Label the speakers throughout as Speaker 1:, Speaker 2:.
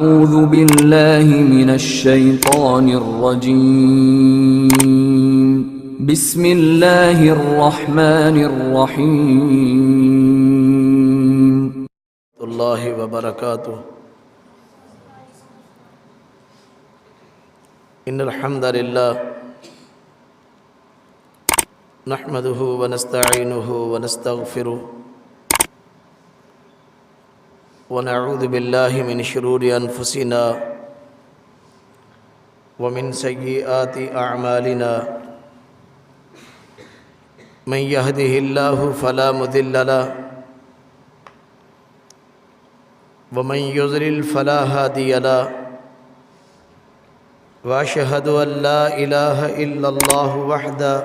Speaker 1: أعوذ بالله من الشيطان الرجيم بسم الله الرحمن الرحيم
Speaker 2: اللہ وبرکاتہ ان الحمد للہ نحمده ونستعینه ونستغفره ونعوذ باللہ من شرور انفسنا ومن سیئات اعمالنا من يهده اللہ فلا مضل له ومن يضلل فلا هادي له واشهد ان لا اله الا الله وحده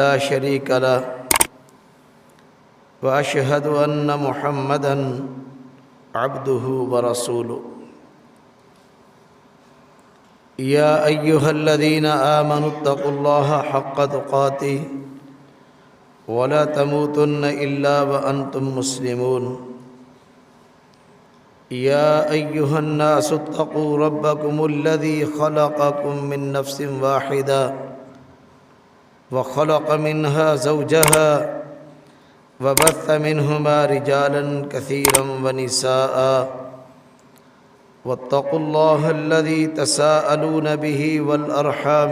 Speaker 2: لا شريك له واشهد ان محمدا عبده ورسوله يا ايها الذين امنوا اتقوا الله حق تقاته ولا تموتن الا وانتم مسلمون يا ايها الناس اتقوا ربكم الذي خلقكم من نفس واحده وخلق منها زوجها وبث منهما رجالا كثيرا ونساء واتقوا الله الذي تساءلون به والأرحام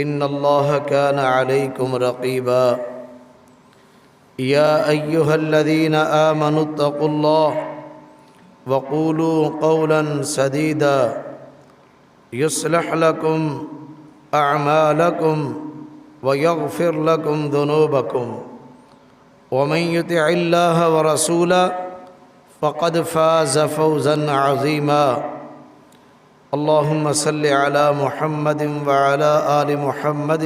Speaker 2: إن الله كان عليكم رقيبا يا أيها الذين آمنوا اتقوا الله وقولوا قولا سديدا يصلح لكم أعمالكم ويغفر لكم ذنوبكم ومن يطع الله ورسوله فقد فاز فوزا عظيما اللهم صل على محمد وعلى آل محمد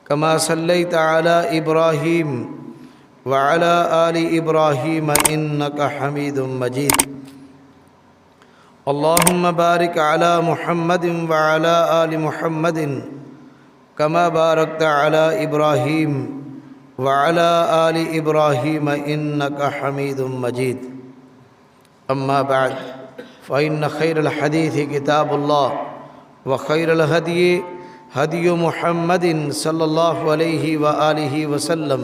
Speaker 2: كما صليت على إبراهيم وعلى آل إبراهيم إنك حميد مجيد اللهم بارك على محمد وعلى آل محمد كما باركت على إبراهيم وعلى آل إبراهيم إنك حميد مجيد أما بعد فإن خير الحديث كتاب الله وخير الهدي هدي محمد صلى الله عليه وآله وسلم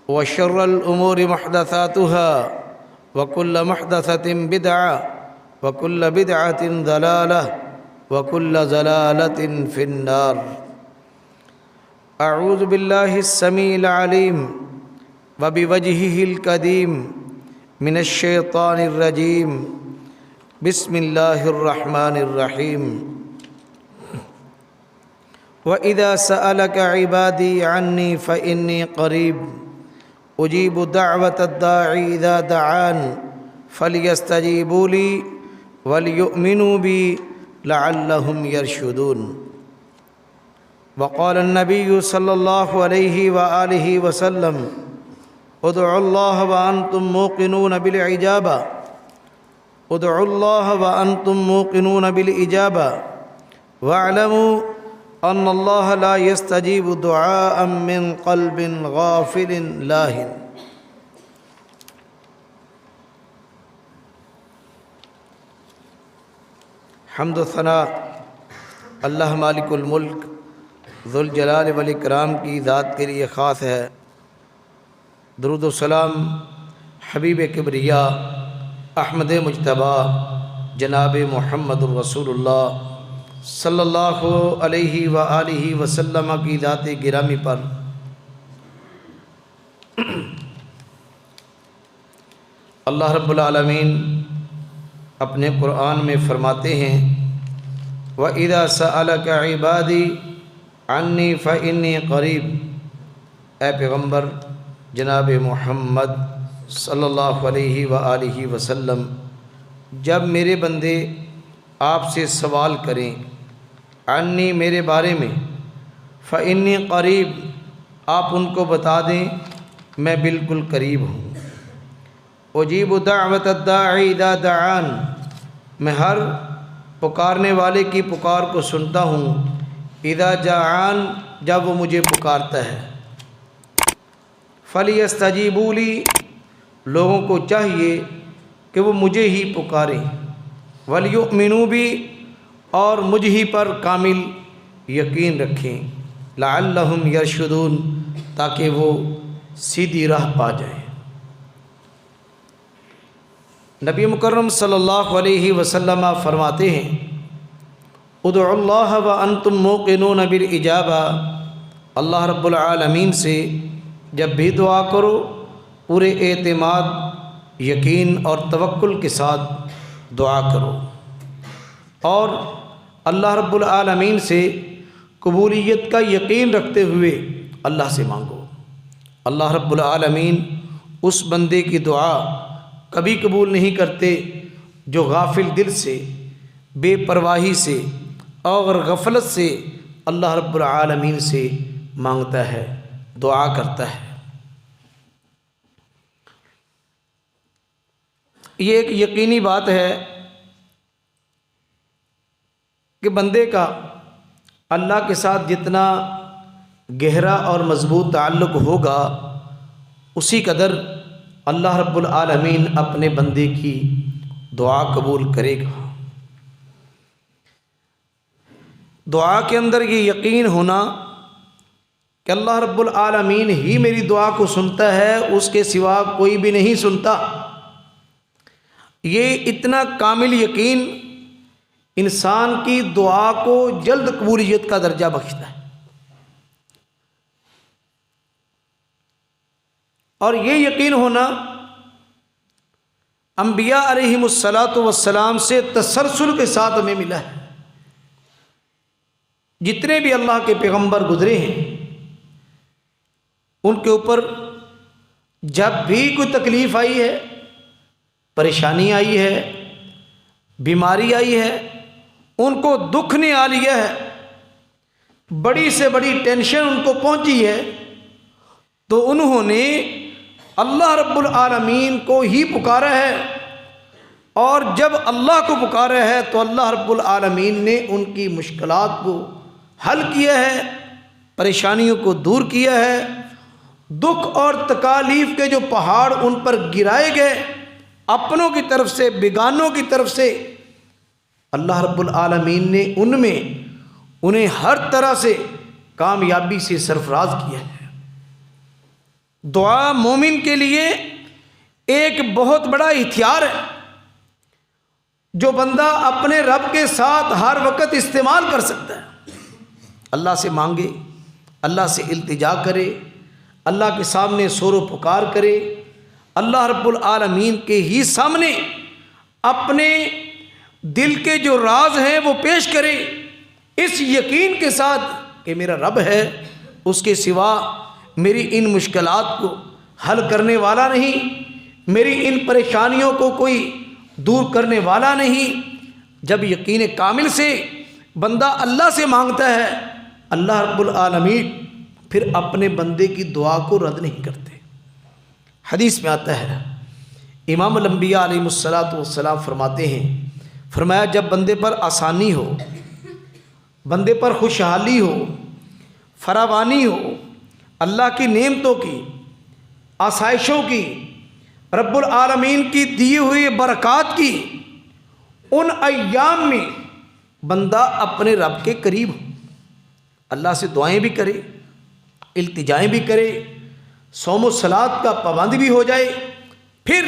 Speaker 2: وشر الأمور محدثاتها وكل محدثة بدعة وكل بدعة ضلالة وكل ضلالة في النار اعوذ باللہ السمیع العلیم وبوجہہ القدیم من الشیطان الرجیم بسم اللہ الرحمن الرحیم وَإِذَا سَأَلَكَ عِبَادِي عَنِّي فَإِنِّي قَرِيبٌ أُجِيبُ دَعْوَةَ الدَّاعِ إِذَا دَعَانِ فَلْيَسْتَجِيبُوا لِي وَلْيُؤْمِنُوا بِي لَعَلَّهُمْ يَرْشُدُونَ وقال النبي صلى الله عليه وآله وسلم ادعوا الله وأنتم موقنون بالإجابة ادعوا الله وأنتم موقنون بالإجابة واعلموا أن الله لا يستجيب دعاء من قلب غافل لاهٍ حمد و ثنا اللہ مالک الملک ذوالجلال والاکرام کی ذات کے لیے خاص ہے۔ درود و سلام حبیب کبریا احمد مجتبی جناب محمد الرسول اللہ صلی اللہ علیہ وآلہ وسلم کی ذات گرامی پر۔ اللہ رب العالمین اپنے قرآن میں فرماتے ہیں وَإِذَا سَأَلَكَ عِبَادِي عنی فإنی قریب، اے پیغمبر جناب محمد صلی اللہ علیہ وآلہ وسلم، جب میرے بندے آپ سے سوال کریں عنی میرے بارے میں، فإنی قریب آپ ان کو بتا دیں میں بالکل قریب ہوں۔ اجیب دعوت الداعی اذا دعان، میں ہر پکارنے والے کی پکار کو سنتا ہوں، اذا جاعان جب وہ مجھے پکارتا ہے، فَلْيَسْتَجِيبُوا لِي لوگوں کو چاہیے کہ وہ مجھے ہی پکاریں، وَلْيُؤْمِنُوا بِي، اور مجھ ہی پر کامل یقین رکھیں، لَعَلَّهُمْ يَرْشُدُونَ، تاکہ وہ سیدھی راہ پا جائیں۔ نبی مکرم صلی اللہ علیہ وسلم فرماتے ہیں، ادعوا اللہ وانتم موقنون بالاجابہ، اللہ رب العالمین سے جب بھی دعا کرو پورے اعتماد، یقین اور توکل کے ساتھ دعا کرو، اور اللہ رب العالمین سے قبولیت کا یقین رکھتے ہوئے اللہ سے مانگو۔ اللہ رب العالمین اس بندے کی دعا کبھی قبول نہیں کرتے جو غافل دل سے، بے پرواہی سے اور غفلت سے اللہ رب العالمین سے مانگتا ہے، دعا کرتا ہے۔ یہ ایک یقینی بات ہے کہ بندے کا اللہ کے ساتھ جتنا گہرا اور مضبوط تعلق ہوگا، اسی قدر اللہ رب العالمین اپنے بندے کی دعا قبول کرے گا۔ دعا کے اندر یہ یقین ہونا کہ اللہ رب العالمین ہی میری دعا کو سنتا ہے، اس کے سوا کوئی بھی نہیں سنتا، یہ اتنا کامل یقین انسان کی دعا کو جلد قبولیت کا درجہ بخشتا ہے۔ اور یہ یقین ہونا انبیاء علیہم الصلاۃ سے تسلسل کے ساتھ ہمیں ملا ہے۔ جتنے بھی اللہ کے پیغمبر گزرے ہیں، ان کے اوپر جب بھی کوئی تکلیف آئی ہے، پریشانی آئی ہے، بیماری آئی ہے، ان کو دکھ نے آ لیا ہے، بڑی سے بڑی ٹینشن ان کو پہنچی ہے، تو انہوں نے اللہ رب العالمین کو ہی پکارا ہے، اور جب اللہ کو پکارا ہے تو اللہ رب العالمین نے ان کی مشکلات کو حل کیا ہے، پریشانیوں کو دور کیا ہے، دکھ اور تکالیف کے جو پہاڑ ان پر گرائے گئے اپنوں کی طرف سے، بیگانوں کی طرف سے، اللہ رب العالمین نے ان میں انہیں ہر طرح سے کامیابی سے سرفراز کیا ہے۔ دعا مومن کے لیے ایک بہت بڑا ہتھیار ہے جو بندہ اپنے رب کے ساتھ ہر وقت استعمال کر سکتا ہے۔ اللہ سے مانگے، اللہ سے التجا کرے، اللہ کے سامنے سور و پکار کرے، اللہ رب العالمین کے ہی سامنے اپنے دل کے جو راز ہیں وہ پیش کرے، اس یقین کے ساتھ کہ میرا رب ہے، اس کے سوا میری ان مشکلات کو حل کرنے والا نہیں، میری ان پریشانیوں کو کوئی دور کرنے والا نہیں۔ جب یقین کامل سے بندہ اللہ سے مانگتا ہے، اللہ رب العالمین پھر اپنے بندے کی دعا کو رد نہیں کرتے۔ حدیث میں آتا ہے، امام الانبیاء علیہ الصلوۃ فرماتے ہیں، فرمایا جب بندے پر آسانی ہو، بندے پر خوشحالی ہو، فراوانی ہو، اللہ کی نعمتوں کی، آسائشوں کی، رب العالمین کی دی ہوئی برکات کی، ان ایام میں بندہ اپنے رب کے قریب ہو، اللہ سے دعائیں بھی کرے، التجائیں بھی کرے، صوم و صلات کا پابند بھی ہو جائے۔ پھر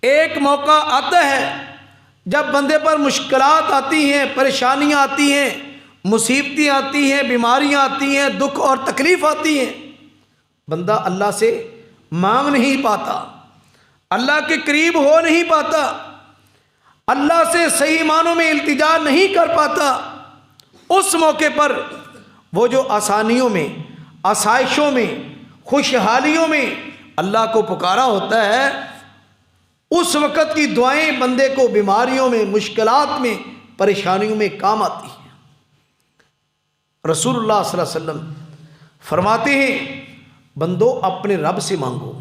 Speaker 2: ایک موقع آتا ہے جب بندے پر مشکلات آتی ہیں، پریشانیاں آتی ہیں، مصیبتیں آتی ہیں، بیماریاں آتی ہیں، دکھ اور تکلیف آتی ہیں، بندہ اللہ سے مانگ نہیں پاتا، اللہ کے قریب ہو نہیں پاتا، اللہ سے صحیح معنوں میں التجا نہیں کر پاتا۔ اس موقع پر وہ جو آسانیوں میں، آسائشوں میں، خوشحالیوں میں اللہ کو پکارا ہوتا ہے، اس وقت کی دعائیں بندے کو بیماریوں میں، مشکلات میں، پریشانیوں میں کام آتی ہیں۔ رسول اللہ صلی اللہ علیہ وسلم فرماتے ہیں، بندو اپنے رب سے مانگو،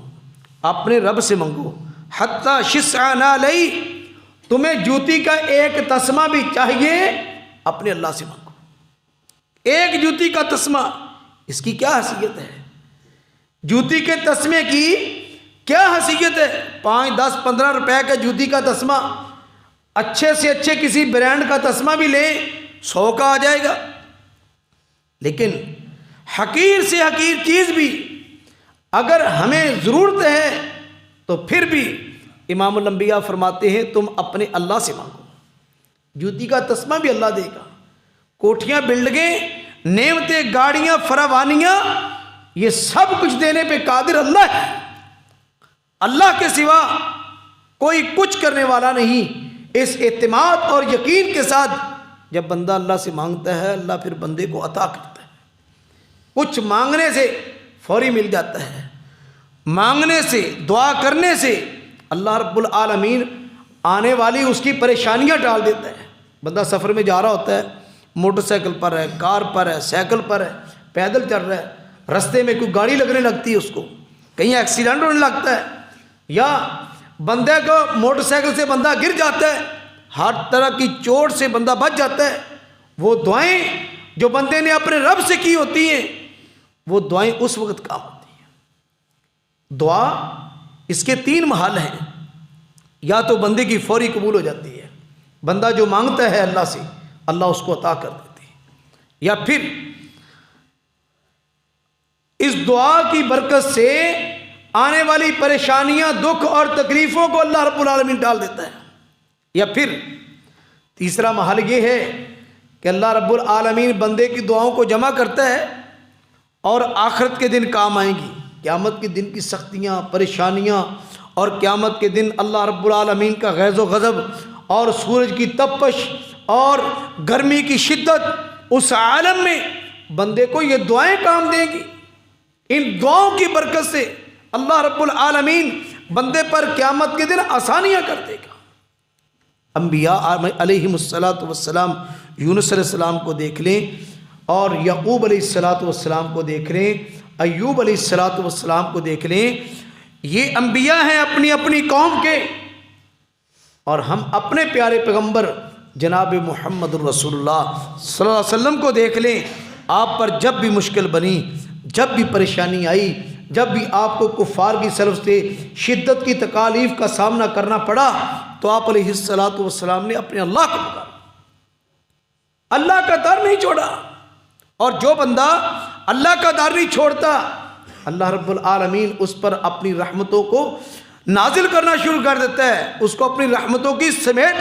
Speaker 2: اپنے رب سے مانگو، حتیٰ شسع نعلی، تمہیں جوتی کا ایک تسمہ بھی چاہیے، اپنے اللہ سے مانگو۔ ایک جوتی کا تسمہ، اس کی کیا حیثیت ہے؟ جوتی کے تسمے کی کیا حیثیت ہے؟ 5 10 15 روپے کا جوتی کا تسمہ، اچھے سے اچھے کسی برانڈ کا تسمہ بھی لیں 100 کا آ جائے گا، لیکن حقیر سے حقیر چیز بھی اگر ہمیں ضرورت ہے تو پھر بھی امام الانبیاء فرماتے ہیں تم اپنے اللہ سے مانگو، جوتی کا تسمہ بھی اللہ دے گا، کوٹھیاں بلڈنگیں نعمتیں گاڑیاں فراوانیاں یہ سب کچھ دینے پہ قادر اللہ ہے، اللہ کے سوا کوئی کچھ کرنے والا نہیں۔ اس اعتماد اور یقین کے ساتھ جب بندہ اللہ سے مانگتا ہے اللہ پھر بندے کو عطا کرتا ہے، کچھ مانگنے سے فوری مل جاتا ہے، مانگنے سے دعا کرنے سے اللہ رب العالمین آنے والی اس کی پریشانیاں ٹال دیتا ہے۔ بندہ سفر میں جا رہا ہوتا ہے، موٹر سائیکل پر ہے، کار پر ہے، سائیکل پر ہے، پیدل چل رہا ہے، رستے میں کوئی گاڑی لگنے لگتی ہے، اس کو کہیں ایکسیڈنٹ ہونے لگتا ہے، یا بندے کو موٹر سائیکل سے بندہ گر جاتا ہے، ہر طرح کی چوٹ سے بندہ بچ جاتا ہے، وہ دعائیں جو بندے نے اپنے رب سے کی ہوتی ہیں وہ دعائیں اس وقت کام ہوتی ہیں۔ دعا اس کے 3 محل ہیں، یا تو بندے کی فوری قبول ہو جاتی ہے، بندہ جو مانگتا ہے اللہ سے اللہ اس کو عطا کر دیتے ہیں، یا پھر اس دعا کی برکت سے آنے والی پریشانیاں دکھ اور تکلیفوں کو اللہ رب العالمین ڈال دیتا ہے، یا پھر تیسرا محل یہ ہے کہ اللہ رب العالمین بندے کی دعاؤں کو جمع کرتا ہے اور آخرت کے دن کام آئیں گی، قیامت کے دن کی سختیاں پریشانیاں اور قیامت کے دن اللہ رب العالمین کا غیظ و غضب اور سورج کی تپش اور گرمی کی شدت، اس عالم میں بندے کو یہ دعائیں کام دیں گی۔ ان دعاؤں کی برکت سے اللہ رب العالمین بندے پر قیامت کے دن آسانیاں کر دے گا۔ انبیاء علیہم السلام یونس علیہ السلام کو دیکھ لیں، اور یعقوب علیہ السلام کو دیکھ لیں، ایوب علیہ السلام کو دیکھ لیں، یہ انبیاء ہیں اپنی اپنی قوم کے، اور ہم اپنے پیارے پیغمبر جناب محمد الرسول اللہ صلی اللہ علیہ وسلم کو دیکھ لیں، آپ پر جب بھی مشکل بنی، جب بھی پریشانی آئی، جب بھی آپ کو کفار کی طرف سے شدت کی تکالیف کا سامنا کرنا پڑا تو آپ علیہ السلام نے اپنے اللہ کو پکارا، اللہ کا در نہیں چھوڑا، اور جو بندہ اللہ کا در نہیں چھوڑتا اللہ رب العالمین اس پر اپنی رحمتوں کو نازل کرنا شروع کر دیتا ہے، اس کو اپنی رحمتوں کی سمیٹ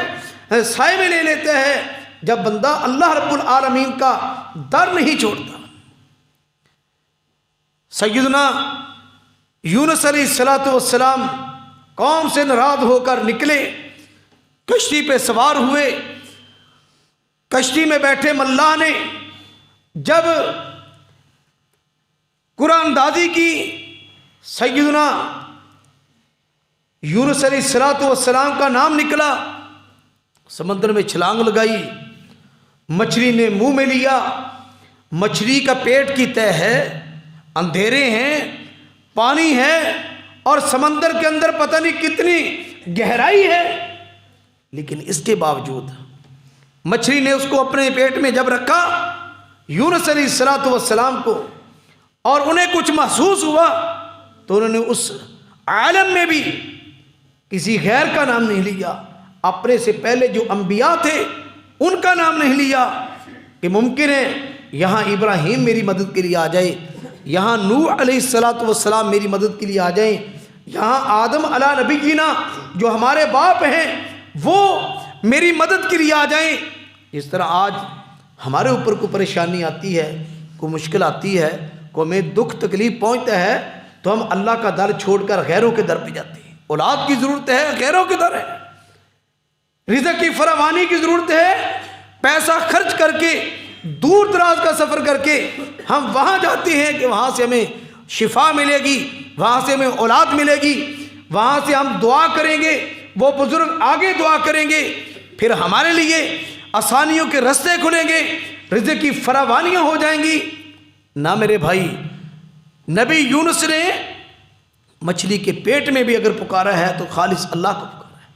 Speaker 2: سائے میں لے لیتا ہے جب بندہ اللہ رب العالمین کا در نہیں چھوڑتا۔ سیدنا یونس علیہ السلام قوم سے ناراض ہو کر نکلے، کشتی پہ سوار ہوئے، کشتی میں بیٹھے ملاح نے جب قرآن اندازی کی سیدنا یونس علیہ السلام کا نام نکلا، سمندر میں چھلانگ لگائی، مچھلی نے منہ میں لیا، مچھلی کا پیٹ کی تہ ہے، اندھیرے ہیں، پانی ہے، اور سمندر کے اندر پتہ نہیں کتنی گہرائی ہے، لیکن اس کے باوجود مچھلی نے اس کو اپنے پیٹ میں جب رکھا یونس علیہ السلام کو، اور انہیں کچھ محسوس ہوا تو انہوں نے اس عالم میں بھی کسی غیر کا نام نہیں لیا، اپنے سے پہلے جو انبیاء تھے ان کا نام نہیں لیا کہ ممکن ہے یہاں ابراہیم میری مدد کے لیے آ جائے، یہاں نوح علیہ السلام میری مدد کے لیے آ جائیں، یہاں آدم علیہ نبی جینا جو ہمارے باپ ہیں وہ میری مدد کے لیے آ جائیں۔ اس طرح آج ہمارے اوپر کوئی پریشانی آتی ہے، کوئی مشکل آتی ہے، کوئی ہمیں دکھ تکلیف پہنچتا ہے تو ہم اللہ کا در چھوڑ کر غیروں کے در پہ جاتے ہیں۔ اولاد کی ضرورت ہے، غیروں کے در ہے، رزق کی فراوانی کی ضرورت ہے، پیسہ خرچ کر کے دور دراز کا سفر کر کے ہم وہاں جاتے ہیں کہ وہاں سے ہمیں شفا ملے گی، وہاں سے ہمیں اولاد ملے گی، وہاں سے ہم دعا کریں گے، وہ بزرگ آگے دعا کریں گے، پھر ہمارے لیے آسانیوں کے راستے کھلیں گے، رزق کی فراوانیاں ہو جائیں گی۔ نہ میرے بھائی، نبی یونس نے مچھلی کے پیٹ میں بھی اگر پکارا ہے تو خالص اللہ کو پکارا ہے،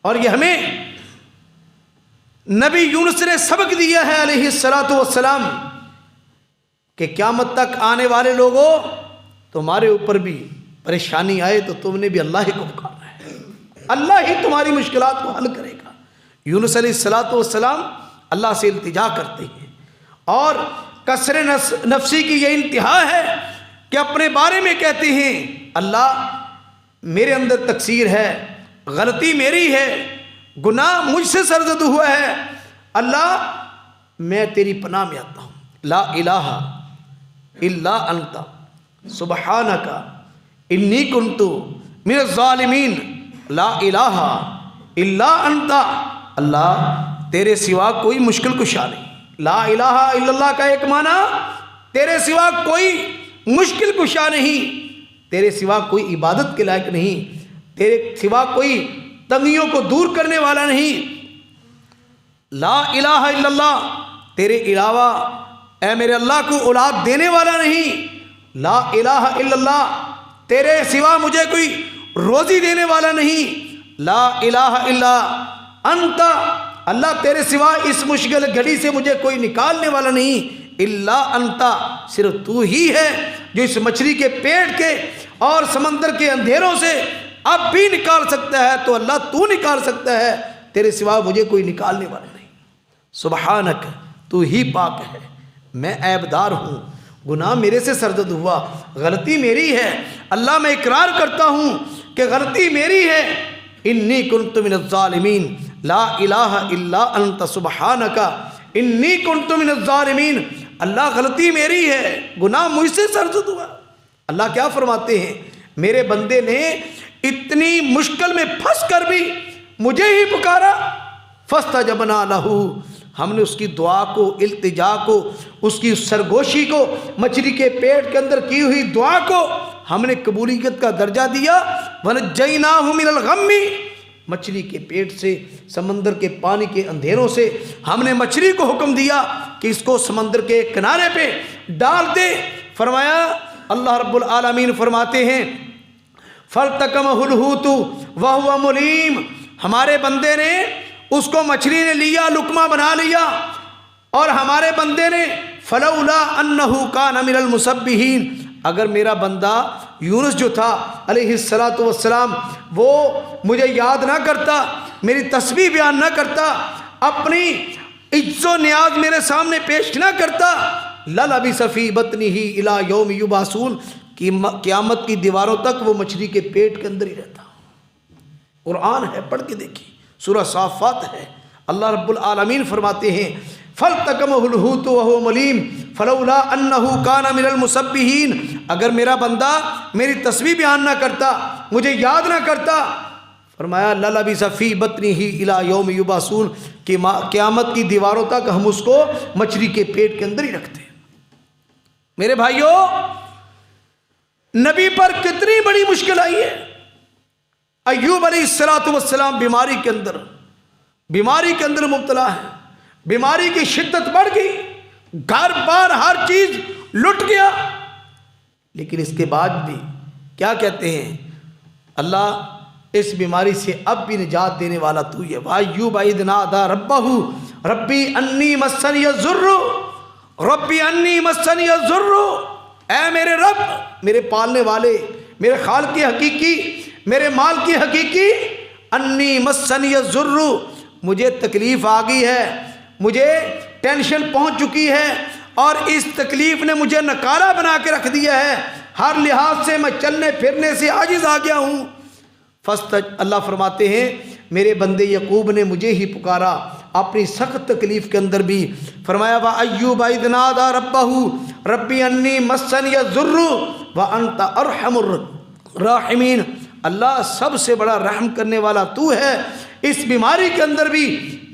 Speaker 2: اور یہ ہمیں نبی یونس نے سبق دیا ہے علیہ السلام کہ قیامت تک آنے والے لوگوں تمہارے اوپر بھی پریشانی آئے تو تم نے بھی اللہ ہی کو پکارنا ہے، اللہ ہی تمہاری مشکلات کو حل کرے گا۔ یونس علیہ السلام اللہ سے التجا کرتے ہیں، اور کسر نفسی کی یہ انتہا ہے کہ اپنے بارے میں کہتے ہیں اللہ میرے اندر تقصیر ہے، غلطی میری ہے، گناہ مجھ سے سرزد ہوا ہے، اللہ میں تیری پناہ میں آتا ہوں۔ لا الہ الا انت سبحانک انی کنت من الظالمین، لا الہ الا انت، اللہ تیرے سوا کوئی مشکل کشا نہیں۔ لا الہ الا اللہ کا ایک معنی تیرے سوا کوئی مشکل کشا نہیں، تیرے سوا کوئی عبادت کے لائق نہیں، تیرے سوا کوئی تنگیوں کو دور کرنے والا نہیں۔ لا الہ الا اللہ، تیرے علاوہ اے میرے اللہ کو اولاد دینے والا نہیں۔ لا الہ الا اللہ، تیرے سوا مجھے کوئی روزی دینے والا نہیں۔ لا الہ الا انت، اللہ تیرے سوا اس مشکل گھڑی سے مجھے کوئی نکالنے والا نہیں۔ الا انت، صرف تو ہی ہے جو اس مچھلی کے پیٹ کے اور سمندر کے اندھیروں سے اب بھی نکال سکتا ہے، تو اللہ تو نکال سکتا ہے، تیرے سوا مجھے کوئی نکالنے والا نہیں۔ سبحانک، تو ہی پاک ہے، میں عیبدار ہوں، گناہ میرے سے سرزد ہوا، غلطی میری ہے، اللہ میں اقرار کرتا ہوں کہ غلطی میری ہے۔ انی کنت من الظالمین، لا الہ الا انت سبحانک انی کنت من الظالمین، اللہ غلطی میری ہے، گناہ مجھ سے سرزد ہوا۔ اللہ کیا فرماتے ہیں، میرے بندے نے اتنی مشکل میں پھنس کر بھی مجھے ہی پکارا، فاستجبنا لہ، ہم نے اس کی دعا کو، التجا کو، اس کی سرگوشی کو، مچھلی کے پیٹ کے اندر کی ہوئی دعا کو ہم نے قبولیت کا درجہ دیا۔ وَنَجَّيْنَاهُ مِنَ الْغَمِّ، مچھلی کے پیٹ سے، سمندر کے پانی کے اندھیروں سے ہم نے مچھلی کو حکم دیا کہ اس کو سمندر کے کنارے پہ ڈال دے۔ فرمایا، اللہ رب العالمین فرماتے ہیں فَالْتَقَمَهُ الْحُوتُ وَهُوَ مُلِيمٌ، ہمارے بندے نے اس کو، مچھلی نے لیا، لقمہ بنا لیا، اور ہمارے بندے نے فَلَوْلَا أَنَّهُ كَانَ مِنَ الْمُسَبِّحِينَ، اگر میرا بندہ یونس جو تھا علیہ السلام وہ مجھے یاد نہ کرتا، میری تسبیح بیان نہ کرتا، اپنی عجز و نیاز میرے سامنے پیش نہ کرتا، لَلَبِثَ فِي بَطْنِهِ إِلَى يَوْمِ يُبْعَثُونَ، قیامت کی دیواروں تک وہ مچھلی کے پیٹ کے اندر ہی رہتا۔ قرآن ہے، پڑھ کے دیکھیے، سورہ صافات ہے۔ اللہ رب العالمین فرماتے ہیں فَالْتَقَمَهُ الْحُوتُ وَهُوَ مُلِيمٌ فَلَوْلَا أَنَّهُ كَانَ مِنَ الْمُسَبِّحِينَ، اگر میرا بندہ میری تسبیح بیان نہ کرتا، مجھے یاد نہ کرتا، فرمایا لَلَبِثَ فِي بَطْنِهِ إِلَى يَوْمِ يُبْعَثُونَ، کہ قیامت کی دیواروں تک ہم اس کو مچھلی کے پیٹ کے اندر ہی رکھتے ہیں۔ میرے بھائیوں، نبی پر کتنی بڑی مشکل آئی ہے۔ ایوب علیہ السلام بیماری کے اندر مبتلا ہے، بیماری کی شدت بڑھ گئی، گھر بار ہر چیز لٹ گیا، لیکن اس کے بعد بھی کیا کہتے ہیں، اللہ اس بیماری سے اب بھی نجات دینے والا تو ہی ہے۔ وَأَيُّوبَ إِذْ نَادَىٰ رَبَّهُ رَبِّ أَنِّي مَسَّنِيَ الضُّرُّ رَبِّ أَنِّي مَسَّنِيَ الضُّرُّ، اے میرے رب، میرے پالنے والے، میرے خالق حقیقی، میرے مال کی حقیقی، انی مسنی الضر، مجھے تکلیف آ گئی ہے، مجھے ٹینشن پہنچ چکی ہے، اور اس تکلیف نے مجھے نکارہ بنا کے رکھ دیا ہے، ہر لحاظ سے میں چلنے پھرنے سے عاجز آ گیا ہوں۔ اللہ فرماتے ہیں میرے بندے یعقوب نے مجھے ہی پکارا اپنی سخت تکلیف کے اندر بھی۔ فرمایا وَأَيُّوبَ إِذْ نَادَىٰ رَبَّهُ رَبِّ أَنِّي مَسَّنِيَ الضُّرُّ وَأَنْتَ أَرْحَمُ الراحمین، اللہ سب سے بڑا رحم کرنے والا تو ہے، اس بیماری کے اندر بھی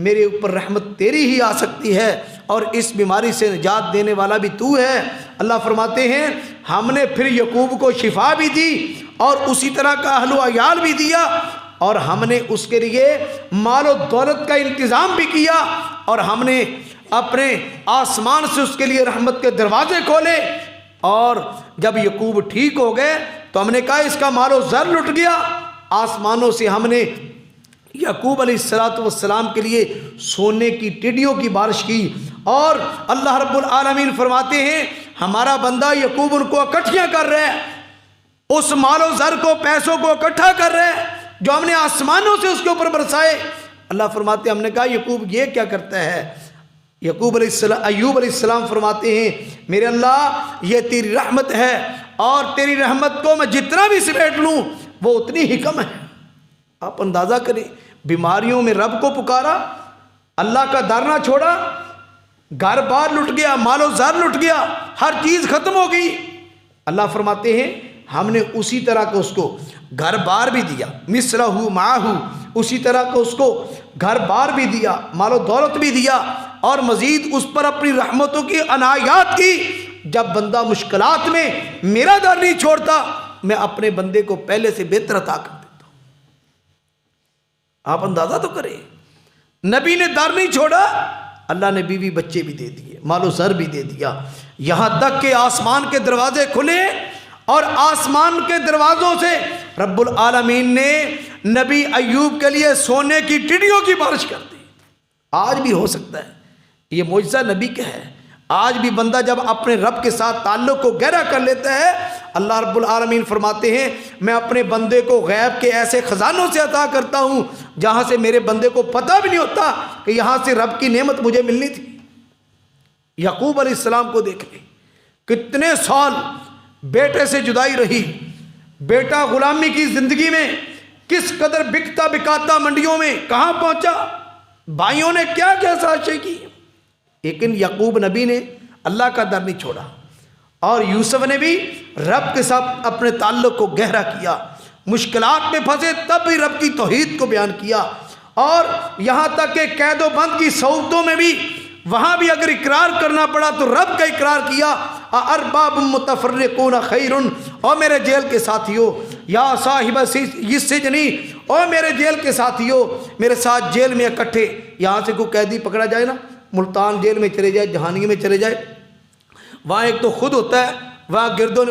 Speaker 2: میرے اوپر رحمت تیری ہی آ سکتی ہے، اور اس بیماری سے نجات دینے والا بھی تو ہے۔ اللہ فرماتے ہیں ہم نے پھر یعقوب کو شفا بھی دی، اور اسی طرح کا اہل و عیال بھی دیا، اور ہم نے اس کے لیے مال و دولت کا انتظام بھی کیا، اور ہم نے اپنے آسمان سے اس کے لیے رحمت کے دروازے کھولے۔ اور جب یعقوب ٹھیک ہو گئے تو ہم نے کہا اس کا مال و زر لٹ گیا، آسمانوں سے ہم نے یعقوب علیہ السلام کے لیے سونے کی ٹڈیوں کی بارش کی، اور اللہ رب العالمین فرماتے ہیں ہمارا بندہ یعقوب ان کو اکٹھیاں کر رہا ہے، اس مال و زر کو، پیسوں کو اکٹھا کر رہے ہیں جو ہم نے آسمانوں سے اس کے اوپر برسائے۔ اللہ فرماتے ہیں ہم نے کہا یعقوب یہ کیا کرتا ہے؟ ایوب علیہ السلام فرماتے ہیں میرے اللہ یہ تیری رحمت ہے، اور تیری رحمت کو میں جتنا بھی سمیٹ لوں وہ اتنی ہی کم ہے۔ آپ اندازہ کریں، بیماریوں میں رب کو پکارا، اللہ کا در نہ چھوڑا، گھر بار لٹ گیا، مال و زر لٹ گیا، ہر چیز ختم ہو گئی۔ اللہ فرماتے ہیں ہم نے اسی طرح کو اس کو گھر بار بھی دیا، مثلہ معہ، اسی طرح کو اس کو گھر بار بھی دیا، مال و دولت بھی دیا، اور مزید اس پر اپنی رحمتوں کی عنایات کی۔ جب بندہ مشکلات میں میرا در نہیں چھوڑتا، میں اپنے بندے کو پہلے سے بہتر عطا کر دیتا ہوں۔ آپ اندازہ تو کریں، نبی نے در نہیں چھوڑا، اللہ نے بیوی بچے بھی دے دیے، مال و زر بھی دے دیا، یہاں تک کہ آسمان کے دروازے کھلے، اور آسمان کے دروازوں سے رب العالمین نے نبی ایوب کے لیے سونے کی ٹڈیوں کی بارش کر دی۔ آج بھی ہو سکتا ہے، یہ معجزہ نبی کا ہے۔ آج بھی بندہ جب اپنے رب کے ساتھ تعلق کو گہرا کر لیتا ہے، اللہ رب العالمین فرماتے ہیں میں اپنے بندے کو غیب کے ایسے خزانوں سے عطا کرتا ہوں جہاں سے میرے بندے کو پتہ بھی نہیں ہوتا کہ یہاں سے رب کی نعمت مجھے ملنی تھی۔ یعقوب علیہ السلام کو دیکھ لیں، کتنے سال بیٹے سے جدائی رہی، بیٹا غلامی کی زندگی میں کس قدر بکتا بکاتا منڈیوں میں کہاں پہنچا، بھائیوں نے کیا کیا سازشیں کی، لیکن یعقوب نبی نے اللہ کا در نہیں چھوڑا، اور یوسف نے بھی رب کے ساتھ اپنے تعلق کو گہرا کیا۔ مشکلات میں پھنسے تب بھی رب کی توحید کو بیان کیا، اور یہاں تک کہ قید و بند کی صورتوں میں بھی وہاں بھی اگر اقرار کرنا پڑا تو رب کا اقرار کیا۔ ارباب متفرقون خیر، او میرے جیل کے ساتھیوں، یا صاحب السجن، او میرے جیل کے ساتھیوں، میرے ساتھ جیل میں اکٹھے۔ یہاں سے کوئی قیدی پکڑا جائے نا، ملتان جیل میں چلے جائے، جہانگیر میں چلے جائے، وہاں ایک تو خود ہوتا ہے، وہاں گردوں